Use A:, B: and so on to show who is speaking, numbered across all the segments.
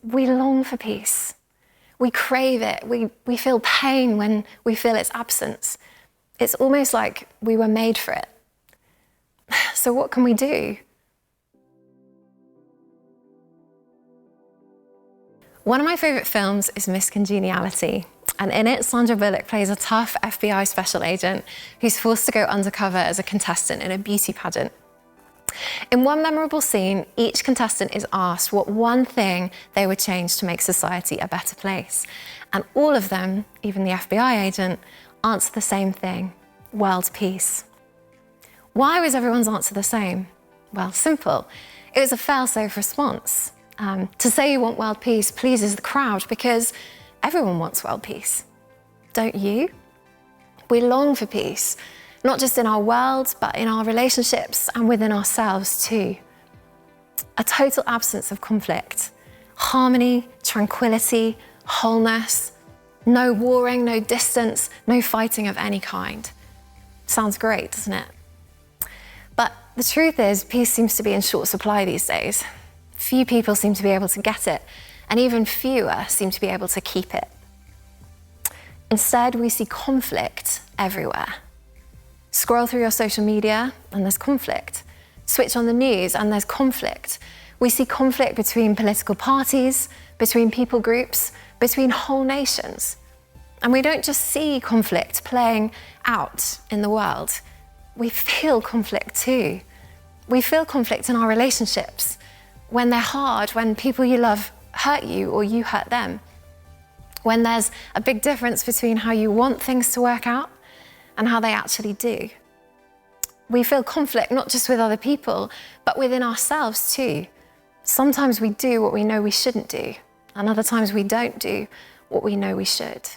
A: we long for peace. We crave it. We feel pain when we feel its absence. It's almost like we were made for it. So what can we do? One of my favourite films is Miss Congeniality, and in it, Sandra Bullock plays a tough FBI special agent who's forced to go undercover as a contestant in a beauty pageant. In one memorable scene, each contestant is asked what one thing they would change to make society a better place. And all of them, even the FBI agent, answer the same thing: world peace. Why was everyone's answer the same? Well, simple. It was a fail-safe response. To say you want world peace pleases the crowd because everyone wants world peace. Don't you? We long for peace, not just in our world, but in our relationships and within ourselves too. A total absence of conflict, harmony, tranquility, wholeness, no warring, no distance, no fighting of any kind. Sounds great, doesn't it? But the truth is, peace seems to be in short supply these days. Few people seem to be able to get it, and even fewer seem to be able to keep it. Instead, we see conflict everywhere. Scroll through your social media and there's conflict. Switch on the news and there's conflict. We see conflict between political parties, between people groups, between whole nations. And we don't just see conflict playing out in the world. We feel conflict too. We feel conflict in our relationships, when they're hard, when people you love hurt you or you hurt them. When there's a big difference between how you want things to work out and how they actually do. We feel conflict not just with other people, but within ourselves too. Sometimes we do what we know we shouldn't do, and other times we don't do what we know we should.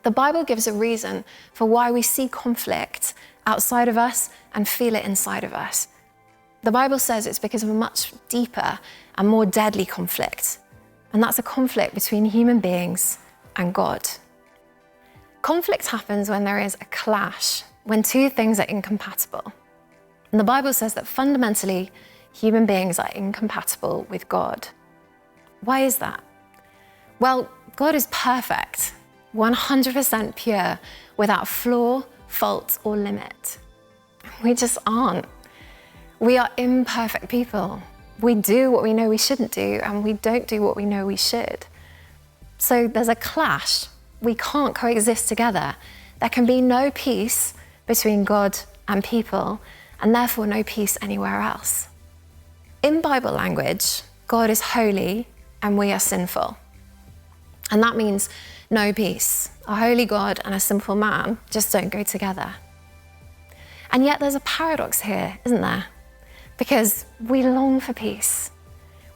A: The Bible gives a reason for why we see conflict outside of us and feel it inside of us. The Bible says it's because of a much deeper and more deadly conflict, and that's a conflict between human beings and God. Conflict happens when there is a clash, when two things are incompatible. And the Bible says that fundamentally, human beings are incompatible with God. Why is that? Well, God is perfect, 100% pure, without flaw, fault, or limit. We just aren't. We are imperfect people. We do what we know we shouldn't do, and we don't do what we know we should. So there's a clash. We can't coexist together. There can be no peace between God and people, and therefore no peace anywhere else. In Bible language, God is holy and we are sinful. And that means no peace. A holy God and a sinful man just don't go together. And yet there's a paradox here, isn't there? Because we long for peace.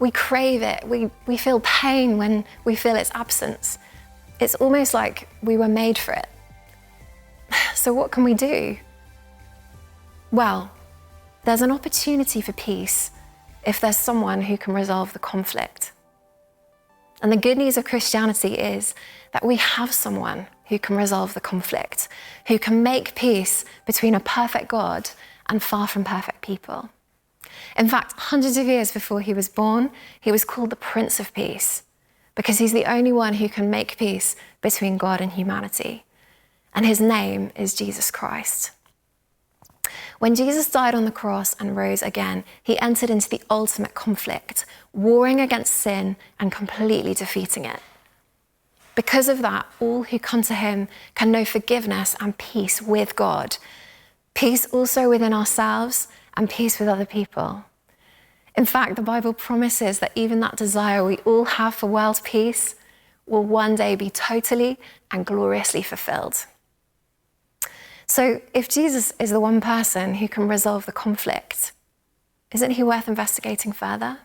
A: We crave it. We feel pain when we feel its absence. It's almost like we were made for it. So what can we do? Well, there's an opportunity for peace if there's someone who can resolve the conflict. And the good news of Christianity is that we have someone who can resolve the conflict, who can make peace between a perfect God and far from perfect people. In fact, hundreds of years before he was born, he was called the Prince of Peace, because he's the only one who can make peace between God and humanity. And his name is Jesus Christ. When Jesus died on the cross and rose again, he entered into the ultimate conflict, warring against sin and completely defeating it. Because of that, all who come to him can know forgiveness and peace with God, peace also within ourselves and peace with other people. In fact, the Bible promises that even that desire we all have for world peace will one day be totally and gloriously fulfilled. So if Jesus is the one person who can resolve the conflict, isn't he worth investigating further?